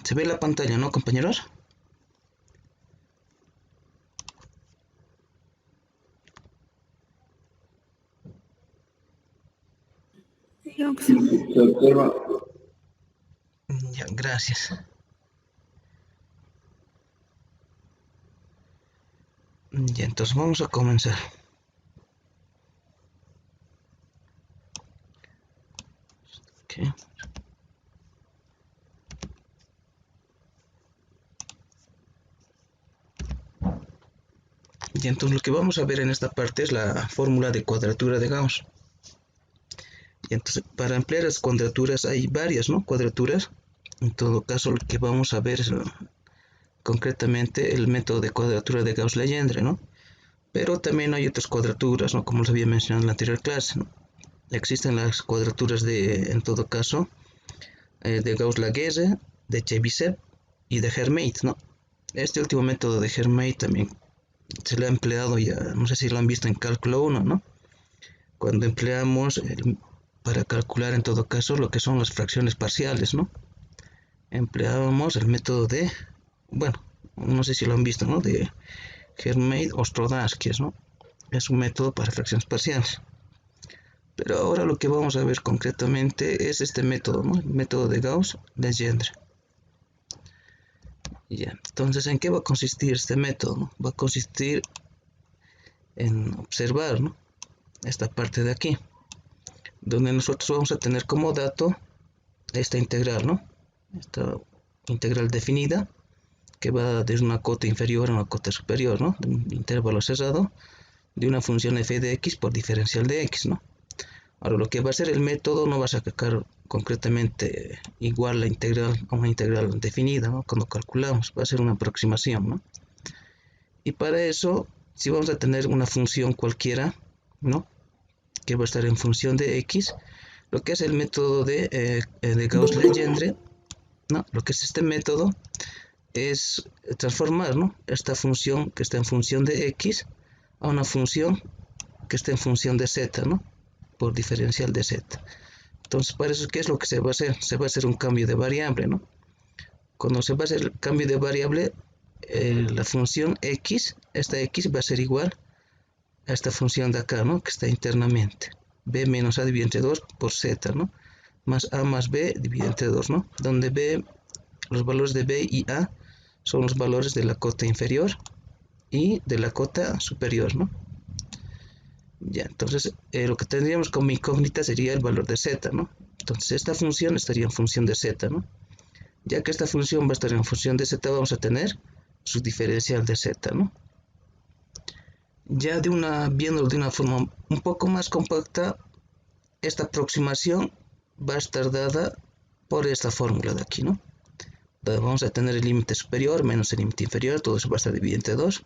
Se ve la pantalla, ¿no, compañeros? Ya, gracias. Ya, entonces vamos a comenzar. Okay. Y entonces lo que vamos a ver en esta parte es la fórmula de cuadratura de Gauss. Y entonces para emplear las cuadraturas hay varias, ¿no? Cuadraturas. En todo caso lo que vamos a ver es concretamente el método de cuadratura de Gauss-Legendre, ¿no? Pero también hay otras cuadraturas, ¿no? Como les había mencionado en la anterior clase, ¿no? Existen las cuadraturas de, en todo caso, de Gauss-Lagrange, de Chebyshev y de Hermite, ¿no? Este último método de Hermite también se le ha empleado ya, no sé si lo han visto en cálculo 1, ¿no? Cuando empleamos para calcular en todo caso lo que son las fracciones parciales, ¿no? Empleábamos el método de, bueno, no sé si lo han visto, ¿no? De Hermite-Ostrodasky, ¿no? Es un método para fracciones parciales. Pero ahora lo que vamos a ver concretamente es este método, ¿no? El método de Gauss-Legendre. Ya, entonces, ¿en qué va a consistir este método, no? Va a consistir en observar, ¿no? Esta parte de aquí, donde nosotros vamos a tener como dato esta integral, ¿no? Esta integral definida, que va desde una cota inferior a una cota superior, ¿no? De un intervalo cerrado de una función f de x por diferencial de x, ¿no? Ahora lo que va a ser el método no va a sacar concretamente igual la integral a una integral definida, ¿no? Cuando calculamos, va a ser una aproximación, ¿no? Y para eso, si vamos a tener una función cualquiera, ¿no? Que va a estar en función de x, lo que es el método de Gauss-Legendre, ¿no? Lo que es este método es transformar, ¿no? Esta función que está en función de x a una función que está en función de z, ¿no? Por diferencial de z. Entonces, para eso, ¿qué es lo que se va a hacer? Se va a hacer un cambio de variable, ¿no? Cuando se va a hacer el cambio de variable, la función x, esta x va a ser igual a esta función de acá, ¿no? Que está internamente. B menos a dividido entre 2 por z, ¿no? Más a más b dividido entre 2, ¿no? Donde b, los valores de b y a son los valores de la cota inferior y de la cota superior, ¿no? Ya, entonces lo que tendríamos como incógnita sería el valor de z, ¿no? Entonces esta función estaría en función de z, ¿no? Ya que esta función va a estar en función de z, vamos a tener su diferencial de z, ¿no? Ya viéndolo de una forma un poco más compacta, esta aproximación va a estar dada por esta fórmula de aquí, ¿no? Entonces vamos a tener el límite superior menos el límite inferior, todo eso va a estar dividido entre 2.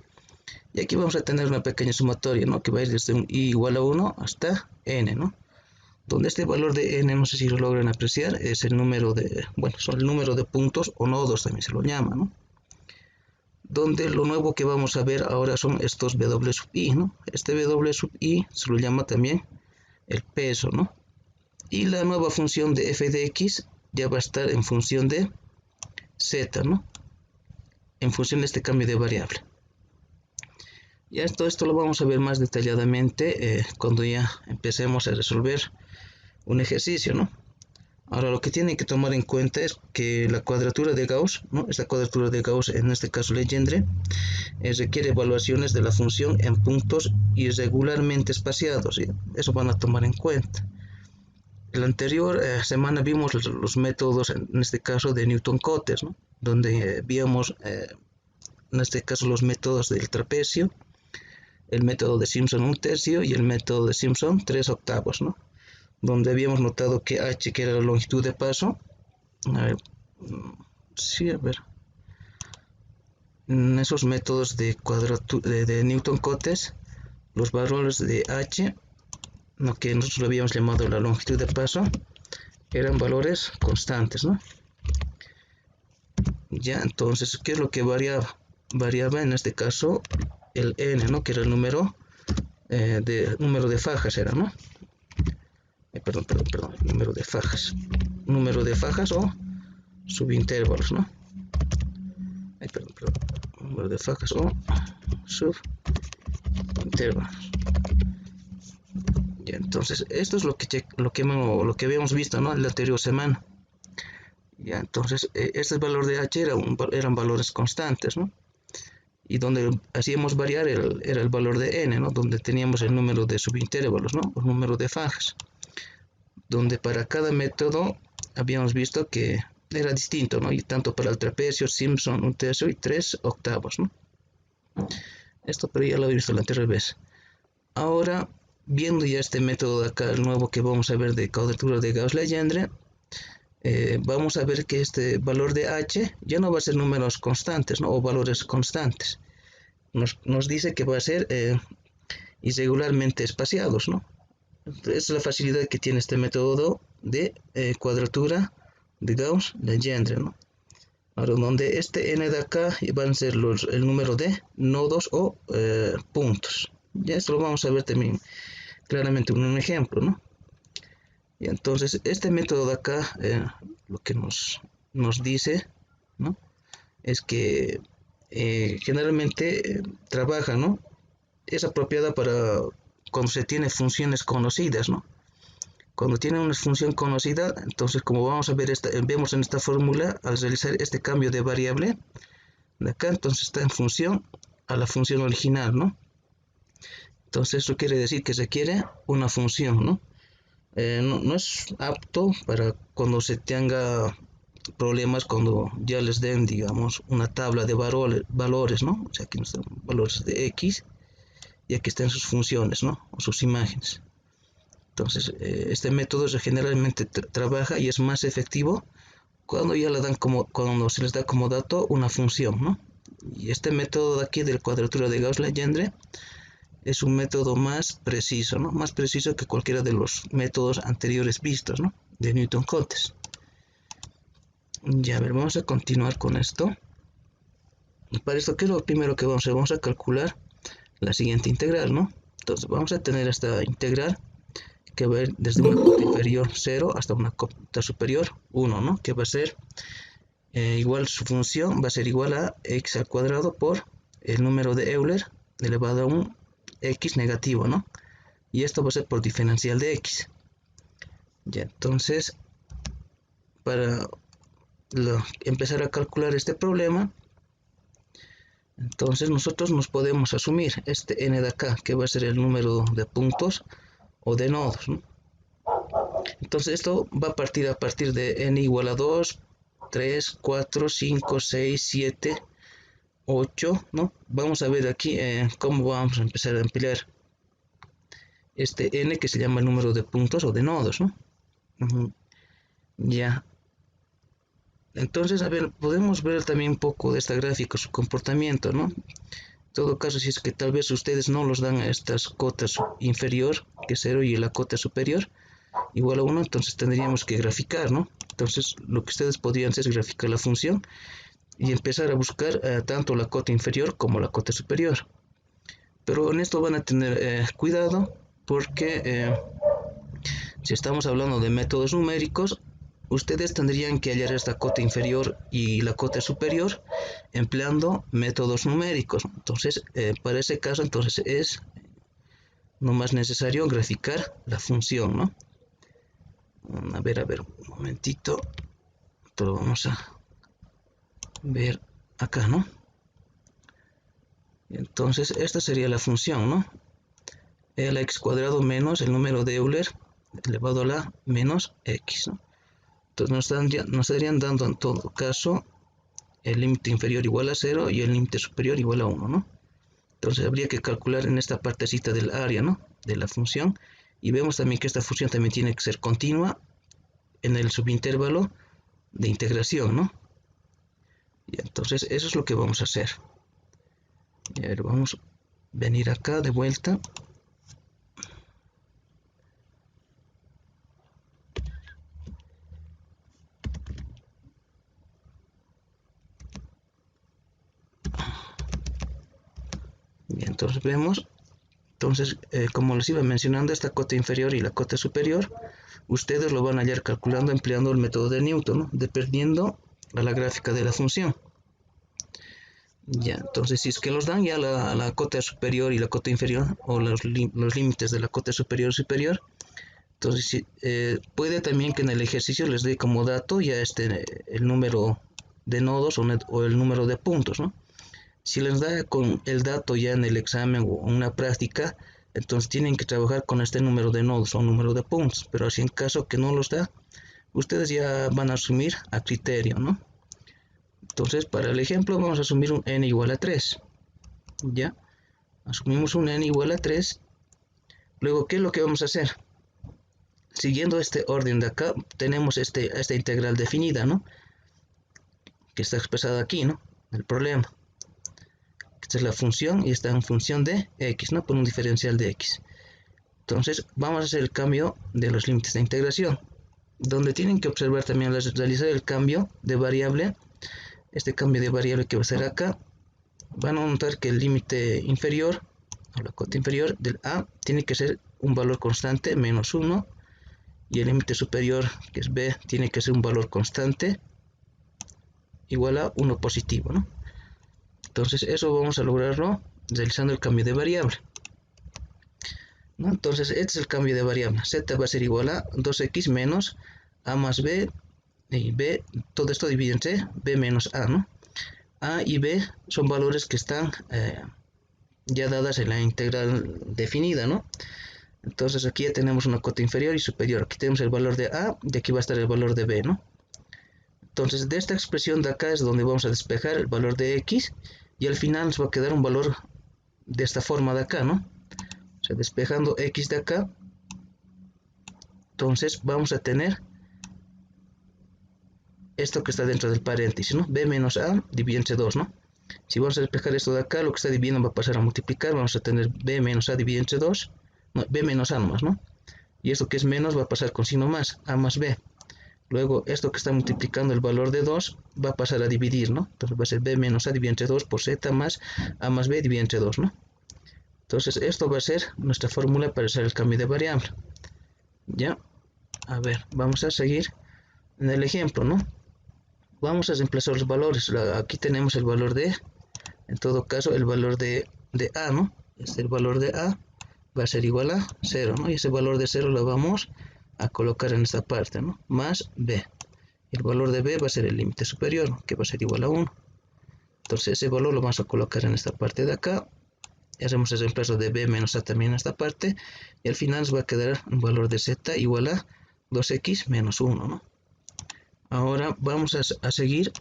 Y aquí vamos a tener una pequeña sumatoria, ¿no? Que va a ir desde un i igual a 1 hasta n, ¿no? Donde este valor de n, no sé si lo logran apreciar, es el número de, bueno, son el número de puntos o nodos también se lo llama, ¿no? Donde lo nuevo que vamos a ver ahora son estos w sub i, ¿no? Este w sub i se lo llama también el peso, ¿no? Y la nueva función de f de x ya va a estar en función de z, ¿no? En función de este cambio de variable. Ya esto lo vamos a ver más detalladamente cuando ya empecemos a resolver un ejercicio, ¿no? Ahora lo que tienen que tomar en cuenta es que la cuadratura de Gauss, ¿no? Esta cuadratura de Gauss, en este caso Legendre, requiere evaluaciones de la función en puntos irregularmente espaciados, ¿sí? Eso van a tomar en cuenta. En la anterior semana vimos los métodos, en este caso de Newton-Cotes, ¿no? Donde vimos, en este caso, los métodos del trapecio, el método de Simpson 1/3 y el método de Simpson 3/8, ¿no? Donde habíamos notado que h, que era la longitud de paso, a ver, sí, a ver, en esos métodos de Newton-Cotes, los valores de h, lo que nosotros lo habíamos llamado la longitud de paso, eran valores constantes, ¿no? Ya, entonces, ¿qué es lo que variaba? Variaba en este caso el n, ¿no? Que era el número de fajas, era, ¿no? Perdón, número de fajas o subintervalos, ¿no? ejemplo, número de fajas o subintervalos. Ya, entonces esto es lo que habíamos visto, ¿no?, en la anterior semana. Ya, entonces este valor de h eran valores constantes, ¿no? Y donde hacíamos variar era el valor de n, ¿no?, donde teníamos el número de subintervalos, ¿no?, el número de fajas, donde para cada método habíamos visto que era distinto, ¿no?, y tanto para el trapecio, Simpson, un tercio y 3 octavos, ¿no? Esto pero ya lo he visto la anterior vez. Ahora, viendo ya este método de acá, el nuevo que vamos a ver de cuadratura de Gauss-Legendre, vamos a ver que este valor de h ya no va a ser números constantes, ¿no?, o valores constantes. Nos dice que va a ser irregularmente espaciados, ¿no? Esa es la facilidad que tiene este método de cuadratura de Gauss-Legendre, ¿no? Ahora, donde este n de acá van a ser el número de nodos o puntos. Ya esto lo vamos a ver también claramente en un ejemplo, ¿no? Y entonces este método de acá lo que nos dice, ¿no?, es que generalmente trabaja, ¿no?, es apropiada para cuando se tiene funciones conocidas, ¿no? Cuando tiene una función conocida, entonces como vamos a ver, vemos en esta fórmula, al realizar este cambio de variable de acá, entonces está en función a la función original, ¿no? Entonces eso quiere decir que se quiere una función, ¿no? No es apto para cuando se tenga problemas, cuando ya les den, digamos, una tabla de valores, ¿no? O sea, aquí están valores de x y aquí están sus funciones, ¿no?, o sus imágenes. Entonces, este método generalmente trabaja y es más efectivo cuando ya cuando se les da como dato una función, ¿no? Y este método de aquí de cuadratura de Gauss-Legendre es un método más preciso, ¿no?, más preciso que cualquiera de los métodos anteriores vistos, ¿no?, de Newton-Cotes. Ya, a ver, vamos a continuar con esto. Para esto, ¿qué es lo primero que vamos a hacer? Vamos a calcular la siguiente integral, ¿no? Entonces vamos a tener esta integral que va a ir desde una cota inferior 0 hasta una cota superior 1, ¿no?, que va a ser igual, su función va a ser igual a x al cuadrado por el número de Euler elevado a un x negativo, ¿no? Y esto va a ser por diferencial de x. Ya, entonces, para empezar a calcular este problema, entonces nosotros nos podemos asumir este n de acá, que va a ser el número de puntos o de nodos, ¿no? Entonces esto va a partir de n igual a 2, 3, 4, 5, 6, 7, 8, ¿no? Vamos a ver aquí cómo vamos a empezar a emplear este n que se llama el número de puntos o de nodos, ¿no? Ya. Entonces, a ver, podemos ver también un poco de esta gráfica, su comportamiento, ¿no? En todo caso, si es que tal vez ustedes no los dan a estas cotas inferior, que es 0, y la cota superior igual a 1, entonces tendríamos que graficar, ¿no? Entonces, lo que ustedes podrían hacer es graficar la función y empezar a buscar tanto la cota inferior como la cota superior. Pero en esto van a tener cuidado porque si estamos hablando de métodos numéricos, ustedes tendrían que hallar esta cota inferior y la cota superior empleando métodos numéricos. Entonces, para ese caso, entonces es nomás necesario graficar la función, ¿no? A ver, un momentito. Esto lo vamos a ver acá, ¿no? Entonces, esta sería la función, ¿no? El x cuadrado menos el número de Euler elevado a la menos x, ¿no? Entonces nos estarían dando en todo caso el límite inferior igual a 0 y el límite superior igual a 1, ¿no? Entonces habría que calcular en esta partecita del área, ¿no?, de la función. Y vemos también que esta función también tiene que ser continua en el subintervalo de integración, ¿no? Y entonces eso es lo que vamos a hacer. Y a ver, vamos a venir acá de vuelta. Y entonces vemos, entonces como les iba mencionando, esta cota inferior y la cota superior, ustedes lo van a hallar calculando empleando el método de Newton, ¿no?, dependiendo a la gráfica de la función. Ya, entonces si es que los dan ya la cota superior y la cota inferior, o los límites de la cota superior y superior, entonces puede también que en el ejercicio les dé como dato ya el número de nodos o el número de puntos, ¿no? Si les da con el dato ya en el examen o una práctica, entonces tienen que trabajar con este número de nodos o número de puntos, pero si en caso que no los da, ustedes ya van a asumir a criterio, ¿no? Entonces, para el ejemplo, vamos a asumir un n igual a 3. ¿Ya? Asumimos un n igual a 3. Luego, ¿qué es lo que vamos a hacer? Siguiendo este orden de acá, tenemos esta integral definida, ¿no? Que está expresada aquí, ¿no? El problema. Esta es la función y está en función de x, ¿no? Por un diferencial de x. Entonces, vamos a hacer el cambio de los límites de integración. Donde tienen que observar también al realizar el cambio de variable, este cambio de variable que va a ser acá, van a notar que el límite inferior, o la cota inferior del a, tiene que ser un valor constante, menos 1, y el límite superior, que es b, tiene que ser un valor constante, igual a 1 positivo, ¿no? Entonces eso vamos a lograrlo realizando el cambio de variable, ¿no? Entonces este es el cambio de variable, z va a ser igual a 2x menos a más b, y b, todo esto divide entre b menos a, ¿no? A y b son valores que están ya dadas en la integral definida, ¿no? Entonces aquí ya tenemos una cota inferior y superior. Aquí tenemos el valor de a y aquí va a estar el valor de b, ¿no? Entonces de esta expresión de acá es donde vamos a despejar el valor de x y al final nos va a quedar un valor de esta forma de acá, ¿no? O sea, despejando x de acá, entonces vamos a tener esto que está dentro del paréntesis, ¿no? b menos a dividido entre 2, ¿no? Si vamos a despejar esto de acá, lo que está dividiendo va a pasar a multiplicar, vamos a tener b menos a dividido entre 2, no, b menos a nomás, ¿no? Y esto que es menos va a pasar con signo más, a más b. Luego esto que está multiplicando el valor de 2 va a pasar a dividir, ¿no? Entonces va a ser b menos a dividido entre 2 por z más a más b dividido entre 2, ¿no? Entonces esto va a ser nuestra fórmula para hacer el cambio de variable. ¿Ya? A ver, vamos a seguir en el ejemplo, ¿no? Vamos a reemplazar los valores. Aquí tenemos el valor de, en todo caso, el valor de a, ¿no? El valor de a va a ser igual a 0, ¿no? Y ese valor de 0 lo vamos a colocar en esta parte, ¿no? Más b. El valor de b va a ser el límite superior, ¿no? Que va a ser igual a 1. Entonces ese valor lo vamos a colocar en esta parte de acá. Y hacemos el reemplazo de b menos a también en esta parte. Y al final nos va a quedar un valor de z igual a 2x menos 1, ¿no? Ahora vamos a seguir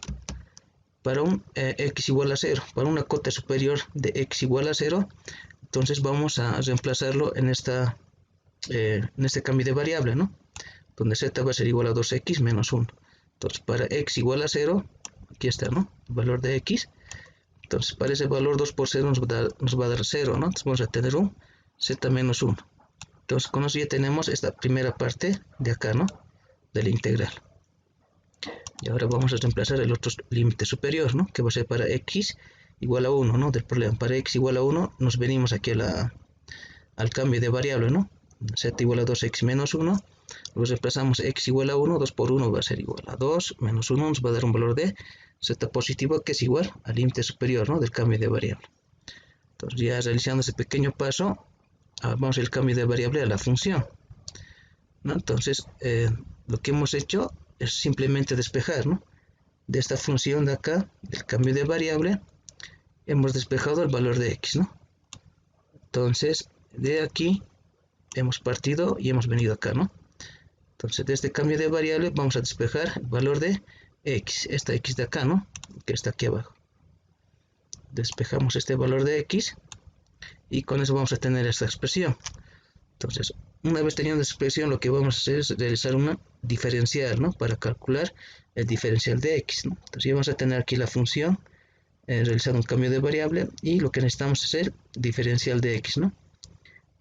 para un x igual a 0. Para una cota superior de x igual a 0. Entonces vamos a reemplazarlo en este cambio de variable, ¿no? Donde z va a ser igual a 2x menos 1. Entonces para x igual a 0, aquí está, ¿no? El valor de x. Entonces para ese valor 2 por 0 nos va a dar 0, ¿no? Entonces vamos a tener un z menos 1. Entonces con eso ya tenemos esta primera parte de acá, ¿no? De la integral. Y ahora vamos a reemplazar el otro límite superior, ¿no? Que va a ser para x igual a 1, ¿no? Del problema. Para x igual a 1 nos venimos aquí al cambio de variable, ¿no? Z igual a 2x menos 1. Luego reemplazamos x igual a 1, 2 por 1 va a ser igual a 2, menos 1 nos va a dar un valor de z positivo que es igual al límite superior, ¿no? Del cambio de variable. Entonces ya realizando ese pequeño paso, vamos al cambio de variable a la función, ¿no? Entonces lo que hemos hecho es simplemente despejar, ¿no? De esta función de acá, del cambio de variable, hemos despejado el valor de x, ¿no? Entonces de aquí hemos partido y hemos venido acá, ¿no? Entonces de este cambio de variable vamos a despejar el valor de x, esta x de acá, ¿no? Que está aquí abajo. Despejamos este valor de x y con eso vamos a tener esta expresión. Entonces, una vez teniendo esta expresión, lo que vamos a hacer es realizar una diferencial, ¿no? Para calcular el diferencial de x, ¿no? Entonces ya vamos a tener aquí la función, realizar un cambio de variable y lo que necesitamos es el diferencial de x, ¿no?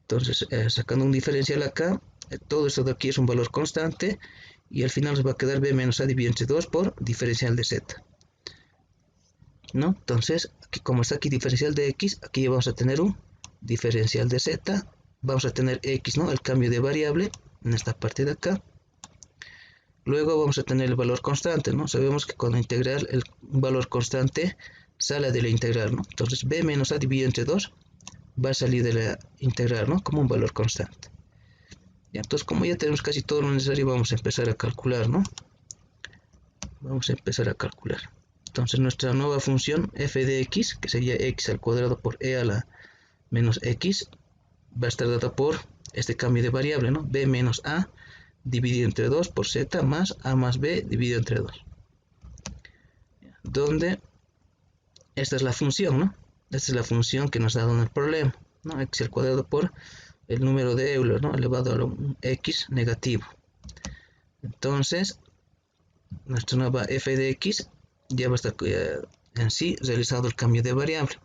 Entonces, sacando un diferencial acá, todo esto de aquí es un valor constante y al final nos va a quedar b menos a dividido entre 2 por diferencial de z, ¿no? Entonces, aquí, como está aquí diferencial de x, aquí ya vamos a tener un diferencial de z, vamos a tener x, ¿no? El cambio de variable en esta parte de acá. Luego vamos a tener el valor constante, ¿no? Sabemos que cuando integrar un valor constante sale de la integral, ¿no? Entonces b menos a dividido entre 2 va a salir de la integral, ¿no? Como un valor constante. Ya, entonces, como ya tenemos casi todo lo necesario, vamos a empezar a calcular, ¿no? Vamos a empezar a calcular. Entonces, nuestra nueva función f de x, que sería x al cuadrado por e a la menos x, va a estar dada por este cambio de variable, ¿no? b menos a dividido entre 2 por z más a más b dividido entre 2. Donde esta es la función, ¿no? Esta es la función que nos ha dado en el problema, ¿no? X al cuadrado por el número de Euler, ¿no? Elevado a un x negativo. Entonces, nuestra nueva f de x ya va a estar en sí realizado el cambio de variable.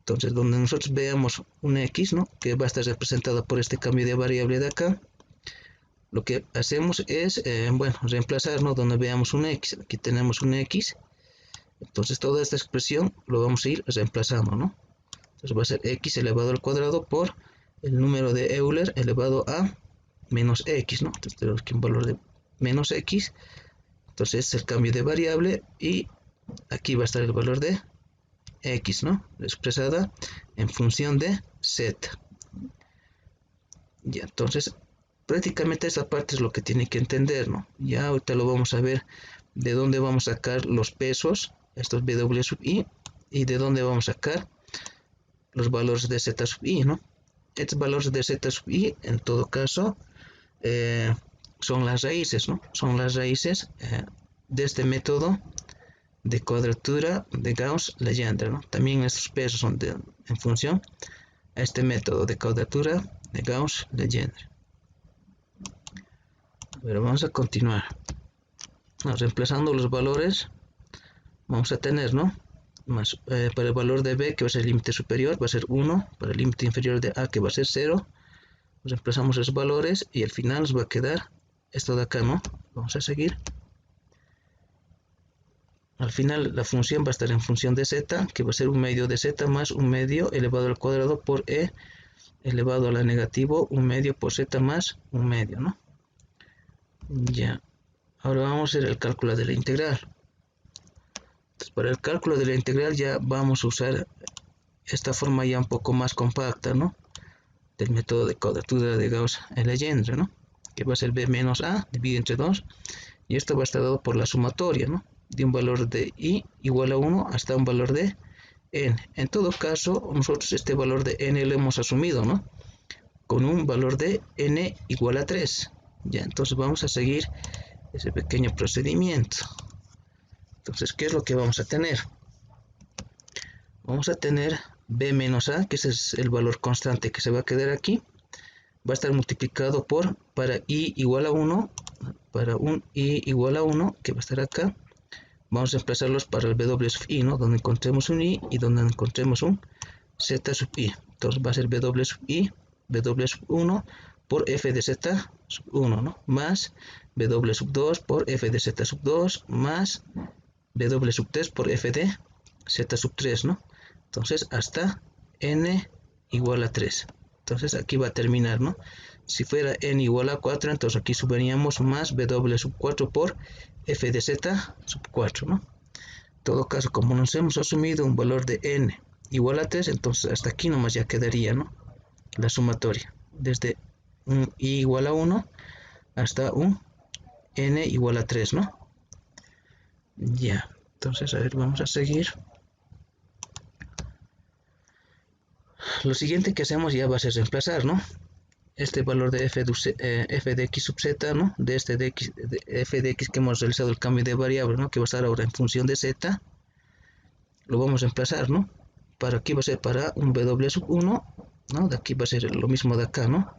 Entonces, donde nosotros veamos un x, ¿no? Que va a estar representado por este cambio de variable de acá, lo que hacemos es, bueno, reemplazar, ¿no? Donde veamos un x, aquí tenemos un x. Entonces toda esta expresión lo vamos a ir reemplazando, ¿no? Entonces va a ser x elevado al cuadrado por el número de Euler elevado a menos x, ¿no? Entonces tenemos aquí un valor de menos x. Entonces es el cambio de variable y aquí va a estar el valor de x, ¿no? Expresada en función de z. Ya, entonces prácticamente esa parte es lo que tiene que entender, ¿no? Ya ahorita lo vamos a ver de dónde vamos a sacar los pesos, estos w sub i, y de dónde vamos a sacar los valores de z sub i, ¿no? Estos valores de z sub i, en todo caso, son las raíces, ¿no? Son las raíces de este método de cuadratura de Gauss-Legendre, ¿no? También estos pesos son en función a este método de cuadratura de Gauss-Legendre. Pero vamos a continuar. Reemplazando los valores, vamos a tener, ¿no? Más, para el valor de b, que va a ser el límite superior, va a ser 1. Para el límite inferior de a, que va a ser 0. Reemplazamos esos valores y al final nos va a quedar esto de acá, ¿no? Vamos a seguir. Al final la función va a estar en función de z, que va a ser 1 medio de z más 1 medio elevado al cuadrado por e elevado a la negativo 1 medio por z más 1 medio, ¿no? Ya. Ahora vamos a hacer el cálculo de la integral. Entonces, para el cálculo de la integral ya vamos a usar esta forma ya un poco más compacta, ¿no? Del método de cuadratura de Gauss-Legendre, ¿no? Que va a ser b menos a dividido entre 2. Y esto va a estar dado por la sumatoria, ¿no? De un valor de i igual a 1 hasta un valor de n. En todo caso, nosotros este valor de n lo hemos asumido, ¿no? Con un valor de n igual a 3. Ya, entonces vamos a seguir ese pequeño procedimiento. Entonces, ¿qué es lo que vamos a tener? Vamos a tener b menos a, que ese es el valor constante que se va a quedar aquí. Va a estar multiplicado por, para i igual a 1, para un i igual a 1, que va a estar acá. Vamos a reemplazarlos para el w sub i, ¿no? Donde encontremos un i y donde encontremos un z sub i. Entonces va a ser w sub i, w sub 1 por f de z sub 1, ¿no? Más w sub 2 por f de z sub 2 más w sub 3 por f de z sub 3, ¿no? Entonces hasta n igual a 3. Entonces aquí va a terminar, ¿no? Si fuera n igual a 4, entonces aquí subiríamos más w sub 4 por f de z sub 4, ¿no? En todo caso, como nos hemos asumido un valor de n igual a 3, entonces hasta aquí nomás ya quedaría, ¿no? La sumatoria. Desde un i igual a 1 hasta un n igual a 3, ¿no? Ya, entonces a ver, vamos a seguir. Lo siguiente que hacemos ya va a ser reemplazar, ¿no? Este valor de f de x sub z, ¿no? De este de f de x que hemos realizado el cambio de variable, ¿no? Que va a estar ahora en función de z. Lo vamos a reemplazar, ¿no? Para aquí va a ser para un w sub 1, ¿no? De aquí va a ser lo mismo de acá, ¿no?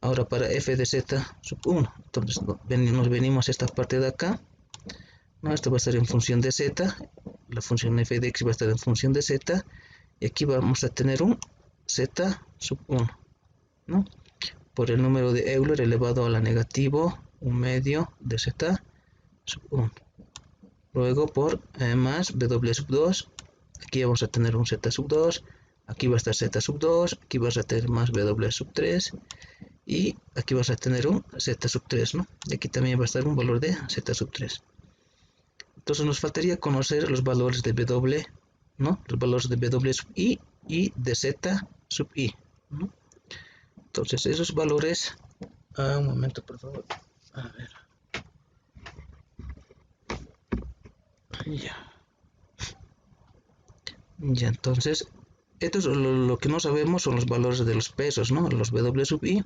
Ahora para f de z sub 1. Entonces nos venimos a esta parte de acá, ¿no? Esto va a estar en función de z. La función f de x va a estar en función de z. Y aquí vamos a tener un z sub 1, ¿no? Por el número de Euler elevado a la negativo 1 medio de z sub 1. Luego por más w sub 2. Aquí vamos a tener un z sub 2. Aquí va a estar z sub 2. Aquí vas a tener más w sub 3. Y aquí vas a tener un z sub 3, ¿no? Y aquí también va a estar un valor de z sub 3. Entonces nos faltaría conocer los valores de W, ¿no? Los valores de W sub I y de Z sub I, ¿no? Entonces esos valores, un momento por favor, a ver, ya, entonces, esto es lo que no sabemos son los valores de los pesos, ¿no? Los W sub I,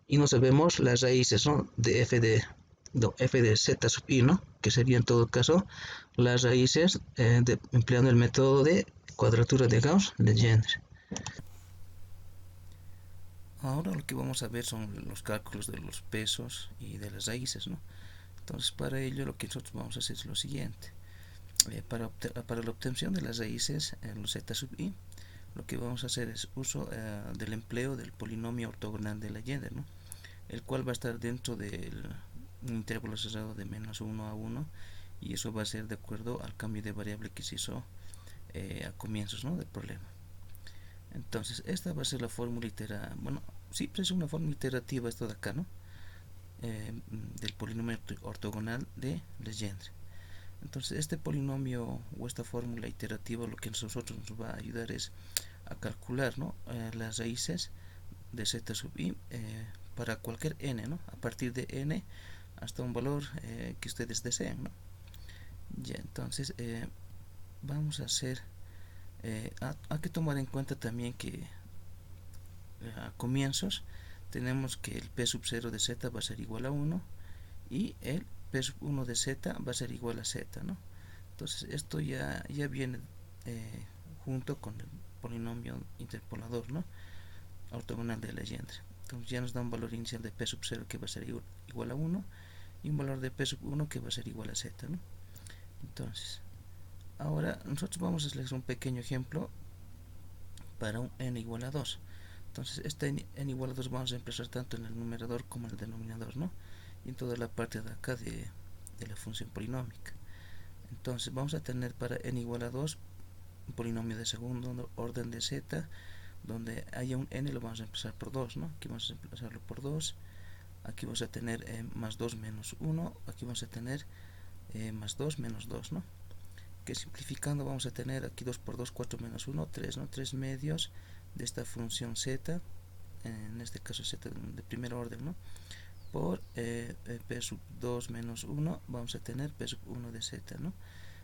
y no sabemos las raíces, ¿no? De f de Z sub I, ¿no? Que sería en todo caso las raíces empleando el método de cuadratura de Gauss-Legendre. Ahora lo que vamos a ver son los cálculos de los pesos y de las raíces, ¿no? Entonces para ello lo que nosotros vamos a hacer es lo siguiente. Para la obtención de las raíces en los Z sub I, lo que vamos a hacer es uso del empleo del polinomio ortogonal de Legendre, ¿no? El cual va a estar dentro del intervalo cerrado de menos 1 a 1, y eso va a ser de acuerdo al cambio de variable que se hizo a comienzos, ¿no? del problema. Entonces esta va a ser la fórmula iterativa, bueno, siempre es una fórmula iterativa esto de acá, ¿no? Del polinomio ortogonal de Legendre. Entonces este polinomio o esta fórmula iterativa lo que a nosotros nos va a ayudar es a calcular, ¿no? Las raíces de Z sub I para cualquier n, ¿no? A partir de n hasta un valor que ustedes deseen, ¿no? Ya, entonces vamos a hacer, hay que tomar en cuenta también que a comienzos tenemos que el p sub 0 de z va a ser igual a 1 y el p sub 1 de z va a ser igual a z, ¿no? Entonces esto ya viene junto con el polinomio interpolador, ¿no? Ortogonal de Legendre. Entonces ya nos da un valor inicial de p sub 0 que va a ser igual a 1 y un valor de p sub 1 que va a ser igual a z, ¿no? Entonces ahora nosotros vamos a hacer un pequeño ejemplo para un n igual a 2. Entonces este n igual a 2 vamos a empezar tanto en el numerador como en el denominador, ¿no? Y en toda la parte de acá de la función polinómica. Entonces vamos a tener para n igual a 2 un polinomio de segundo orden de z, donde haya un n lo vamos a empezar por 2, ¿no? Aquí vamos a empezarlo por 2, aquí vamos a tener más 2 menos 1, aquí vamos a tener más 2 menos 2, ¿no? Que simplificando vamos a tener aquí 2 por 2, 4 menos 1, 3, ¿no? 3 medios de esta función z, en este caso z de primer orden, ¿no? Por p sub 2 menos 1 vamos a tener p sub 1 de z, ¿no?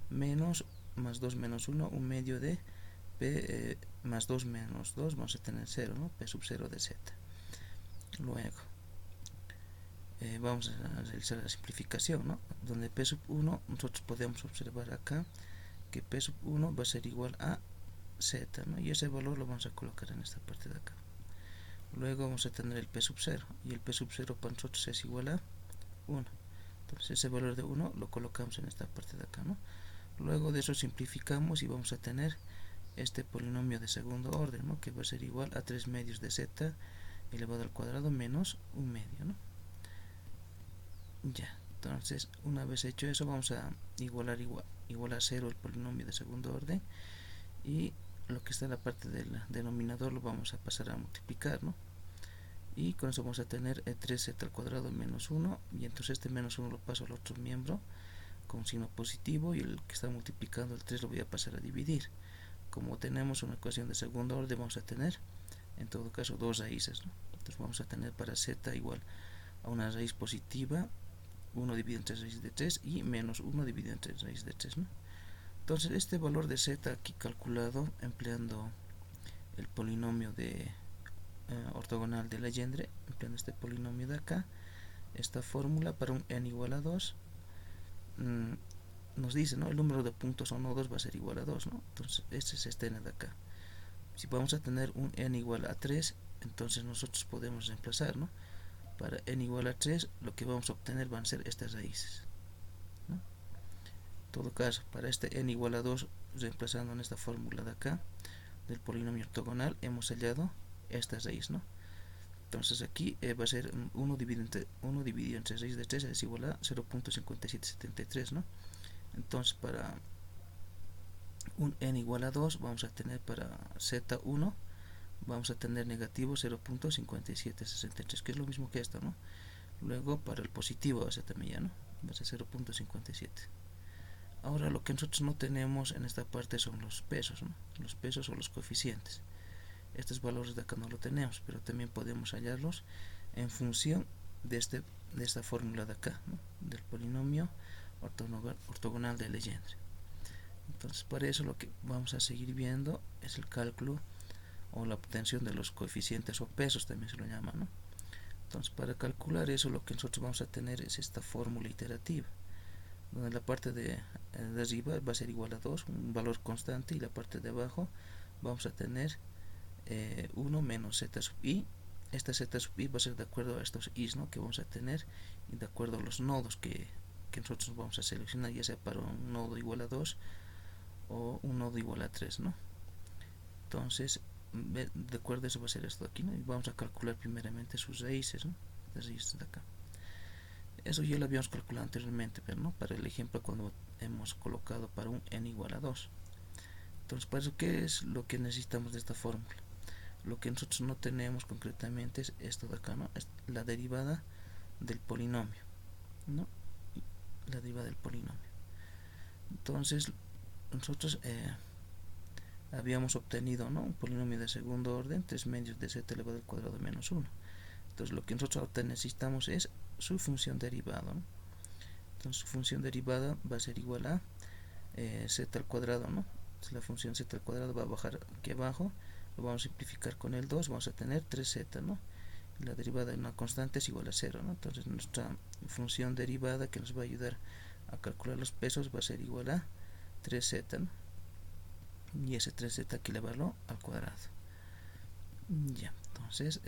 Menos más 2 menos 1, un medio de p más 2 menos 2, vamos a tener 0, ¿no? P sub 0 de z. Luego vamos a realizar la simplificación, ¿no? Donde p sub 1 nosotros podemos observar acá que p sub 1 va a ser igual a z, ¿no? Y ese valor lo vamos a colocar en esta parte de acá. Luego vamos a tener el p sub 0 y el p sub 0 para nosotros es igual a 1. Entonces ese valor de 1 lo colocamos en esta parte de acá, ¿no? Luego de eso simplificamos y vamos a tener este polinomio de segundo orden, ¿no? Que va a ser igual a 3 medios de z elevado al cuadrado menos un medio, ¿no? Ya, entonces una vez hecho eso vamos a igualar a 0 el polinomio de segundo orden, y lo que está en la parte del denominador lo vamos a pasar a multiplicar, ¿no? Y con eso vamos a tener 3z al cuadrado menos 1, y entonces este menos 1 lo paso al otro miembro con signo positivo, y el que está multiplicando el 3 lo voy a pasar a dividir. Como tenemos una ecuación de segundo orden, vamos a tener en todo caso dos raíces, ¿no? Entonces vamos a tener para z igual a una raíz positiva 1 dividido entre raíz de 3 y menos 1 dividido entre raíz de 3, ¿no? Entonces este valor de z aquí calculado empleando el polinomio de ortogonal de Legendre, empleando este polinomio de acá, esta fórmula para un n igual a 2 nos dice, ¿no? El número de puntos o nodos va a ser igual a 2, ¿no? Entonces este es este n de acá. Si vamos a tener un n igual a 3, entonces nosotros podemos reemplazar, ¿no? Para n igual a 3 lo que vamos a obtener van a ser estas raíces, ¿no? En todo caso, para este n igual a 2, reemplazando en esta fórmula de acá del polinomio ortogonal, hemos hallado esta raíz, ¿no? Entonces aquí va a ser 1 dividido entre raíz de 3 es igual a 0.5773, ¿no? Entonces para un n igual a 2 vamos a tener para z1 vamos a tener negativo 0.5763, que es lo mismo que esto, ¿no? Luego para el positivo va a ser también ya, ¿no? Va a ser 0.57. Ahora lo que nosotros no tenemos en esta parte son los pesos, ¿no? Los pesos o los coeficientes. Estos valores de acá no lo tenemos, pero también podemos hallarlos en función de esta fórmula de acá, ¿no? Del polinomio ortogonal de Legendre. Entonces, para eso lo que vamos a seguir viendo es el cálculo o la obtención de los coeficientes o pesos, también se lo llama, ¿no? Entonces, para calcular eso, lo que nosotros vamos a tener es esta fórmula iterativa, donde la parte de arriba va a ser igual a 2, un valor constante, y la parte de abajo vamos a tener 1 menos z sub i. Esta z sub i va a ser de acuerdo a estos i's, ¿no?, que vamos a tener, y de acuerdo a los nodos que nosotros vamos a seleccionar, ya sea para un nodo igual a 2 o un nodo igual a 3, ¿no? Entonces, de acuerdo a eso va a ser esto de aquí, ¿no? Y vamos a calcular primeramente sus raíces, ¿no? Las raíces de acá. Eso ya lo habíamos calculado anteriormente, pero no para el ejemplo cuando hemos colocado para un n igual a 2. Entonces, para eso, ¿qué es lo que necesitamos de esta fórmula? Lo que nosotros no tenemos concretamente es esto de acá, ¿no? Es la derivada del polinomio, ¿no? La derivada del polinomio. Entonces, nosotros habíamos obtenido, ¿no?, un polinomio de segundo orden, 3 medios de z elevado al cuadrado menos 1. Entonces, lo que nosotros ahorita necesitamos es su función derivada, ¿no? Entonces, su función derivada va a ser igual a z al cuadrado, ¿no? Entonces, la función z al cuadrado va a bajar aquí abajo, lo vamos a simplificar con el 2, vamos a tener 3z, ¿no? Y la derivada de una constante es igual a 0, ¿no? Entonces, nuestra función derivada que nos va a ayudar a calcular los pesos va a ser igual a 3z, ¿no? Y ese 3z aquí elevarlo al cuadrado. Ya, entonces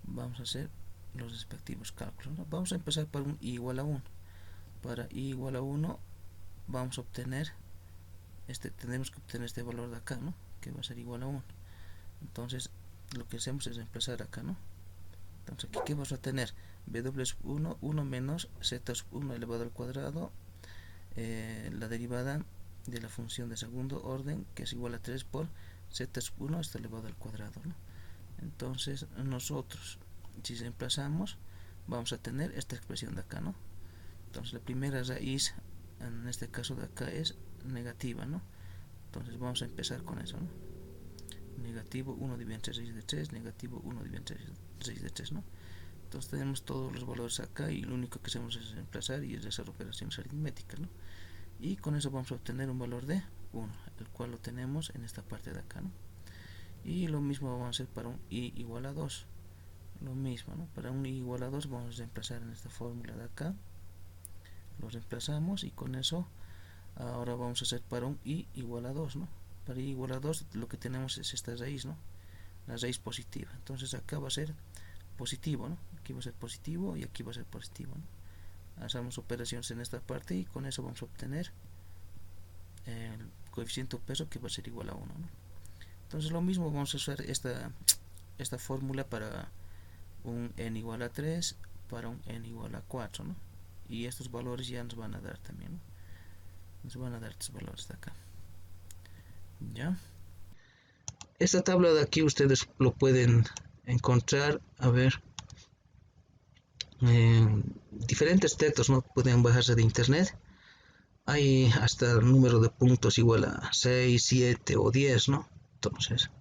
vamos a hacer los respectivos cálculos, ¿no? Vamos a empezar por un i igual a 1. Para i igual a 1 vamos a obtener tenemos que obtener este valor de acá, ¿no?, que va a ser igual a 1. Entonces, lo que hacemos es reemplazar acá, ¿no? Entonces, aquí, ¿qué vamos a tener? W sub 1, 1 menos z sub 1 elevado al cuadrado, la derivada de la función de segundo orden, que es igual a 3 por z sub 1 está elevado al cuadrado, ¿no? Entonces, nosotros, si reemplazamos, vamos a tener esta expresión de acá, ¿no? Entonces, la primera raíz, en este caso de acá, es negativa, ¿no? Entonces, vamos a empezar con eso, ¿no? Negativo 1 dividido entre 6 de 3, negativo 1 dividido entre 6 de 3, ¿no? Entonces, tenemos todos los valores acá y lo único que hacemos es reemplazar y es hacer operaciones aritméticas, ¿no? Y con eso vamos a obtener un valor de 1, el cual lo tenemos en esta parte de acá, ¿no? Y lo mismo vamos a hacer para un i igual a 2. Lo mismo, ¿no? Para un i igual a 2 vamos a reemplazar en esta fórmula de acá. Lo reemplazamos y con eso ahora vamos a hacer para un i igual a 2, ¿no? Para i igual a 2 lo que tenemos es esta raíz, ¿no? La raíz positiva. Entonces acá va a ser positivo, ¿no? Aquí va a ser positivo y aquí va a ser positivo, ¿no? Hacemos operaciones en esta parte y con eso vamos a obtener el coeficiente o peso, que va a ser igual a 1, ¿no? Entonces, lo mismo vamos a usar esta fórmula para un n igual a 3, para un n igual a 4, ¿no? Y estos valores ya nos van a dar también, ¿no? Nos van a dar estos valores de acá. ¿Ya? Esta tabla de aquí ustedes lo pueden encontrar, a ver, diferentes textos, ¿no?, pueden bajarse de internet. Hay hasta el número de puntos igual a 6, 7 o 10, ¿no? Entonces,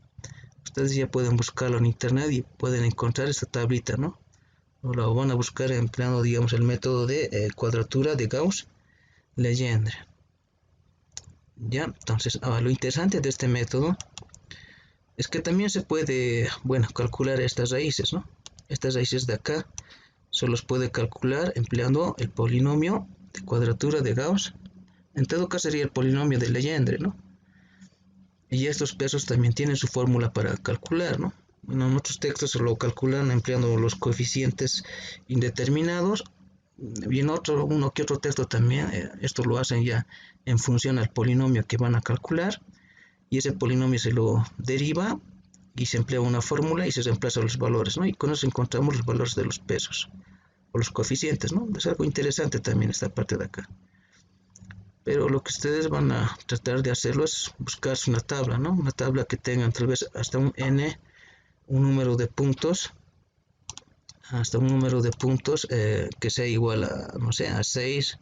ustedes ya pueden buscarlo en internet y pueden encontrar esta tablita, ¿no? O la van a buscar empleando, digamos, el método de cuadratura de Gauss-Legendre. Ya, entonces, lo interesante de este método es que también se puede, bueno, calcular estas raíces, ¿no? Estas raíces de acá se los puede calcular empleando el polinomio de cuadratura de Gauss. En todo caso sería el polinomio de Legendre, ¿no? Y estos pesos también tienen su fórmula para calcular, ¿no? Bueno, en otros textos se lo calculan empleando los coeficientes indeterminados, y en uno que otro texto también esto lo hacen ya en función al polinomio que van a calcular, y ese polinomio se lo deriva y se emplea una fórmula y se reemplazan los valores, ¿no? Y con eso encontramos los valores de los pesos o los coeficientes, ¿no? Es algo interesante también esta parte de acá. Pero lo que ustedes van a tratar de hacerlo es buscarse una tabla, ¿no? Una tabla que tenga tal vez hasta un n, un número de puntos, hasta un número de puntos que sea igual a, no sé, a 6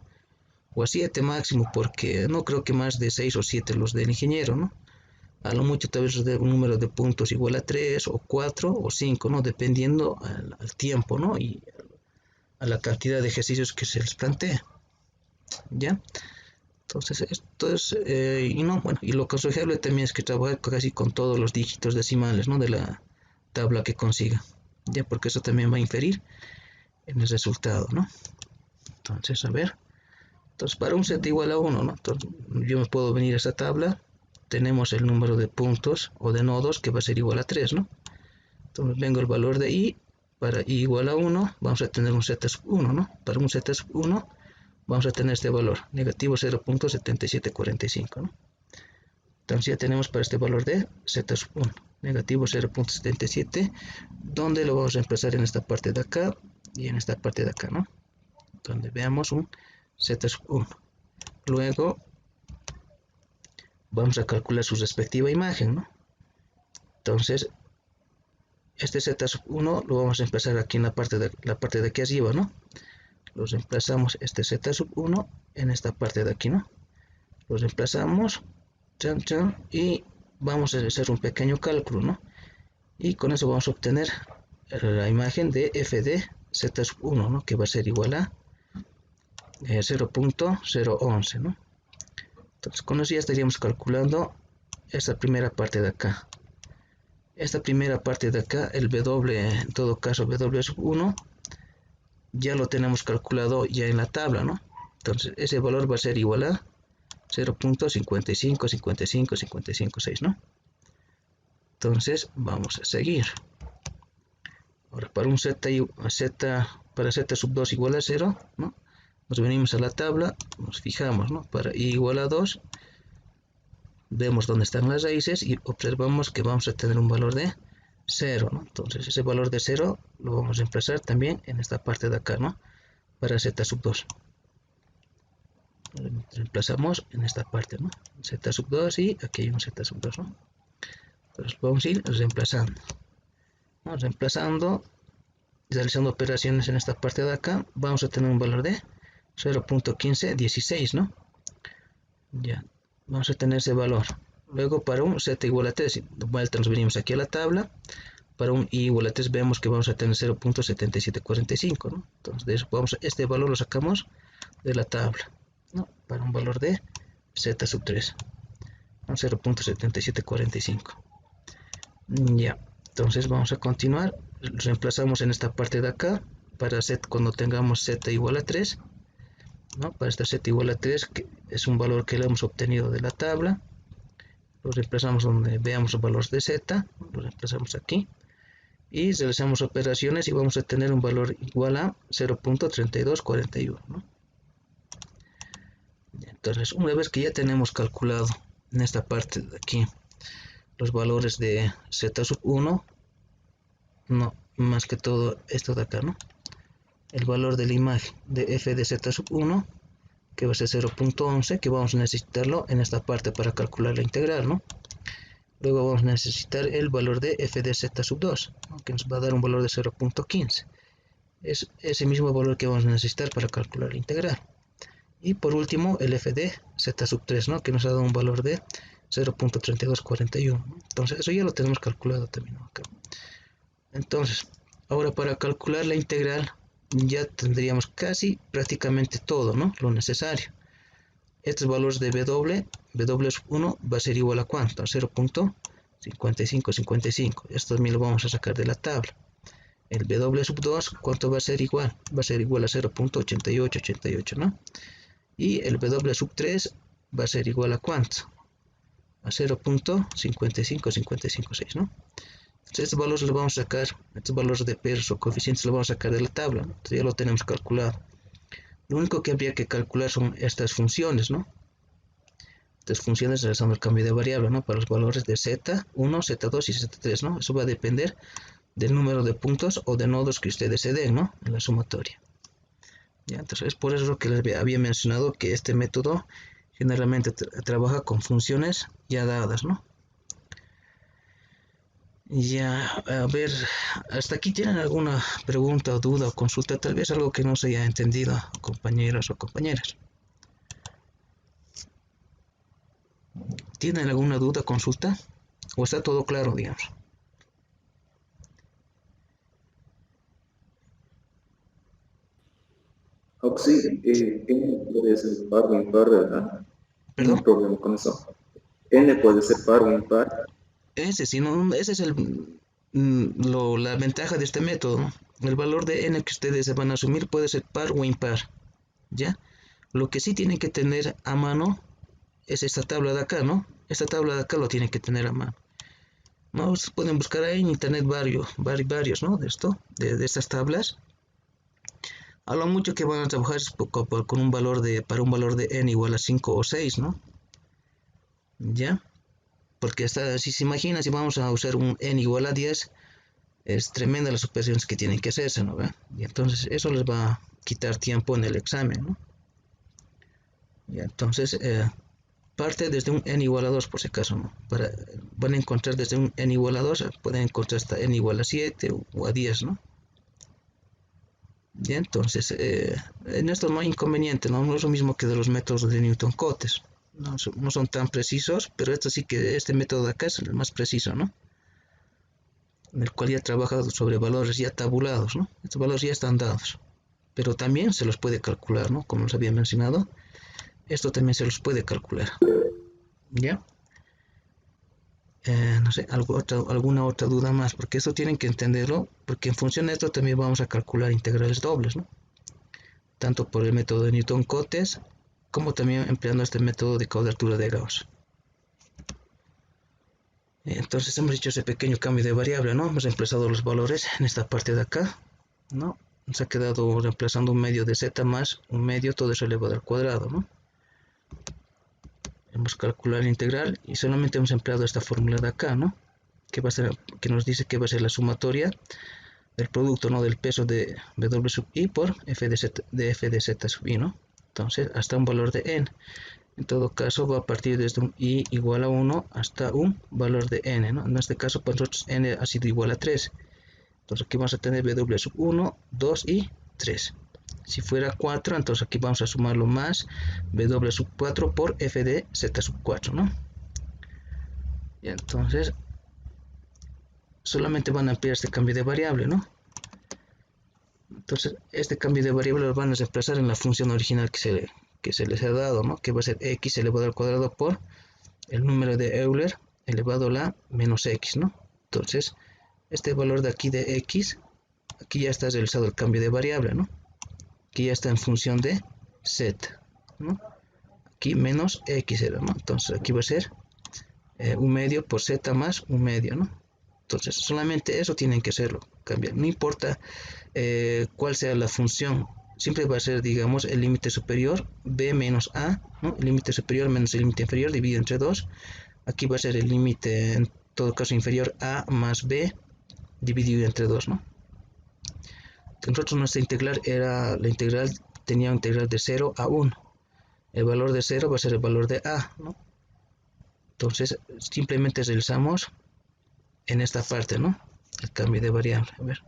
o a 7 máximo, porque no creo que más de 6 o 7 los del ingeniero, ¿no? A lo mucho tal vez un número de puntos igual a 3 o 4 o 5, ¿no? Dependiendo al tiempo, ¿no? Y a la cantidad de ejercicios que se les plantea, ¿ya? Entonces esto es, y no, bueno, y lo aconsejable también es que trabaje casi con todos los dígitos decimales, ¿no? De la tabla que consiga, ¿ya? Porque eso también va a inferir en el resultado, ¿no? Entonces, a ver, entonces para un set igual a 1, ¿no? Entonces, yo me puedo venir a esta tabla, tenemos el número de puntos o de nodos que va a ser igual a 3, ¿no? Entonces vengo el valor de i, para i igual a 1, vamos a tener un z sub 1, ¿no? Para un z sub 1 vamos a tener este valor, negativo 0.7745, ¿no? Entonces ya tenemos para este valor de z sub 1, negativo 0.77, donde lo vamos a reemplazar en esta parte de acá y en esta parte de acá, ¿no? Donde veamos un z sub 1. Luego vamos a calcular su respectiva imagen, ¿no? Entonces este z sub 1 lo vamos a empezar aquí en la parte de aquí arriba, ¿no? Los reemplazamos este z sub 1 en esta parte de aquí, ¿no? Los reemplazamos, chan, chan, y vamos a hacer un pequeño cálculo, ¿no? Y con eso vamos a obtener la imagen de f de z sub 1, ¿no? Que va a ser igual a 0.011, ¿no? Entonces con eso ya estaríamos calculando esta primera parte de acá. Esta primera parte de acá, el W, en todo caso W sub 1, ya lo tenemos calculado ya en la tabla, ¿no? Entonces ese valor va a ser igual a 0.55555556, ¿no? Entonces vamos a seguir. Ahora para un para z sub 2 igual a 0, ¿no? Nos venimos a la tabla, nos fijamos, ¿no? Para i igual a 2, vemos dónde están las raíces y observamos que vamos a tener un valor de 0, ¿no? Entonces ese valor de 0 lo vamos a emplazar también en esta parte de acá, ¿no? Para z sub 2. Lo reemplazamos en esta parte, ¿no? Z sub 2 y aquí hay un z sub 2, ¿no? Entonces vamos a ir reemplazando, ¿no? Reemplazando, realizando operaciones en esta parte de acá, vamos a tener un valor de 0.1516, ¿no? Ya, vamos a tener ese valor. Luego para un z igual a 3, vuelta nos venimos aquí a la tabla. Para un i igual a 3 vemos que vamos a tener 0.7745, ¿no? Entonces de eso este valor lo sacamos de la tabla, ¿no? Para un valor de z sub 3, ¿no? 0.7745. Ya, entonces vamos a continuar. Reemplazamos en esta parte de acá para z cuando tengamos z igual a 3, ¿no? Para esta z igual a 3, que es un valor que lo hemos obtenido de la tabla, lo reemplazamos donde veamos los valores de z, lo reemplazamos aquí y realizamos operaciones y vamos a tener un valor igual a 0.3241, ¿no? Entonces una vez que ya tenemos calculado en esta parte de aquí los valores de z sub 1, no, más que todo esto de acá, ¿no? El valor de la imagen de f de z sub 1, que va a ser 0.11, que vamos a necesitarlo en esta parte para calcular la integral, ¿no? Luego vamos a necesitar el valor de f de z sub 2, ¿no? Que nos va a dar un valor de 0.15. Es ese mismo valor que vamos a necesitar para calcular la integral. Y por último el f de z sub 3, ¿no? Que nos ha dado un valor de 0.3241, ¿no? Entonces eso ya lo tenemos calculado también, ¿no? Acá. Entonces, ahora para calcular la integral ya tendríamos casi prácticamente todo, ¿no? Lo necesario. Estos valores de W sub 1 va a ser igual a ¿cuánto? A 0.5555. Esto también lo vamos a sacar de la tabla. El W sub 2, ¿cuánto va a ser igual? Va a ser igual a 0.8888, ¿no? Y el W sub 3 va a ser igual a ¿cuánto? A 0.55556, ¿no? Entonces estos valores los vamos a sacar, estos valores de pesos o coeficientes los vamos a sacar de la tabla, ¿no? Entonces ya lo tenemos calculado. Lo único que habría que calcular son estas funciones, ¿no? Estas funciones realizando el cambio de variable, ¿no? Para los valores de Z1, Z2 y Z3, ¿no? Eso va a depender del número de puntos o de nodos que ustedes se den, ¿no? En la sumatoria. ¿Ya? Entonces es por eso que les había mencionado que este método generalmente trabaja con funciones ya dadas, ¿no? Ya, a ver, hasta aquí tienen alguna pregunta o duda o consulta, tal vez algo que no se haya entendido, compañeros o compañeras. ¿Tienen alguna duda, consulta? ¿O está todo claro, digamos? Sí, N puede ser par o impar, ¿verdad? No ¿Perdón? hay problema con eso. N puede ser par o impar. Ese es la ventaja de este método, ¿no? El valor de n que ustedes van a asumir puede ser par o impar, ¿ya? Lo que sí tienen que tener a mano es esta tabla de acá, ¿no? Esta tabla de acá lo tienen que tener a mano. ¿No? Ustedes pueden buscar ahí en internet varios, ¿no? De esto, de estas tablas. A lo mucho que van a trabajar es con un valor para un valor de n igual a 5 o 6, ¿no? ¿Ya? Porque si se imagina, si vamos a usar un n igual a 10, es tremenda las operaciones que tienen que hacerse, ¿no? Y entonces eso les va a quitar tiempo en el examen, ¿no? Y entonces parte desde un n igual a 2 por si acaso, ¿no? Van a encontrar desde un n igual a 2, pueden encontrar hasta n igual a 7 o a 10, ¿no? Y entonces en esto no hay inconveniente, ¿no? No es lo mismo que de los métodos de Newton-Cotes. No son tan precisos, pero este método de acá es el más preciso, ¿no? En el cual ya trabaja sobre valores ya tabulados, ¿no? Estos valores ya están dados, pero también se los puede calcular, ¿no? Como les había mencionado, esto también se los puede calcular, ¿ya? No sé, alguna otra duda más, porque esto tienen que entenderlo, porque en función de esto también vamos a calcular integrales dobles, ¿no? Tanto por el método de Newton-Cotes, como también empleando este método de cuadratura de Gauss. Entonces hemos hecho ese pequeño cambio de variable, ¿no? Hemos reemplazado los valores en esta parte de acá, ¿no? Nos ha quedado reemplazando un medio de z más un medio, todo eso elevado al cuadrado, ¿no? Hemos calculado la integral y solamente hemos empleado esta fórmula de acá, ¿no? Que nos dice que va a ser la sumatoria del producto, ¿no? Del peso de W sub i por f de z sub i, ¿no? Entonces, hasta un valor de n. En todo caso, va a partir desde un i igual a 1 hasta un valor de n, ¿no? En este caso, para nosotros n ha sido igual a 3. Entonces, aquí vamos a tener W sub 1, 2 y 3. Si fuera 4, entonces aquí vamos a sumarlo más W sub 4 por f de z sub 4, ¿no? Y entonces, solamente van a ampliar este cambio de variable, ¿no? Entonces, este cambio de variable lo van a reemplazar en la función original que se les ha dado, ¿no? Que va a ser x elevado al cuadrado por el número de Euler elevado a la menos x, ¿no? Entonces, este valor de aquí de x, aquí ya está realizado el cambio de variable, ¿no? Aquí ya está en función de z, ¿no? Aquí menos x era, ¿no? Entonces, aquí va a ser un medio por z más un medio, ¿no? Entonces, solamente eso tienen que hacerlo, cambiar. No importa cuál sea la función, siempre va a ser, digamos, el límite superior b menos a, ¿no? El límite superior menos el límite inferior dividido entre 2. Aquí va a ser el límite, en todo caso, inferior a más b dividido entre 2, ¿no? Nosotros nuestra integral tenía una integral de 0 a 1. El valor de 0 va a ser el valor de a, ¿no? Entonces, simplemente realizamos en esta parte, ¿no? El cambio de variable. A ver.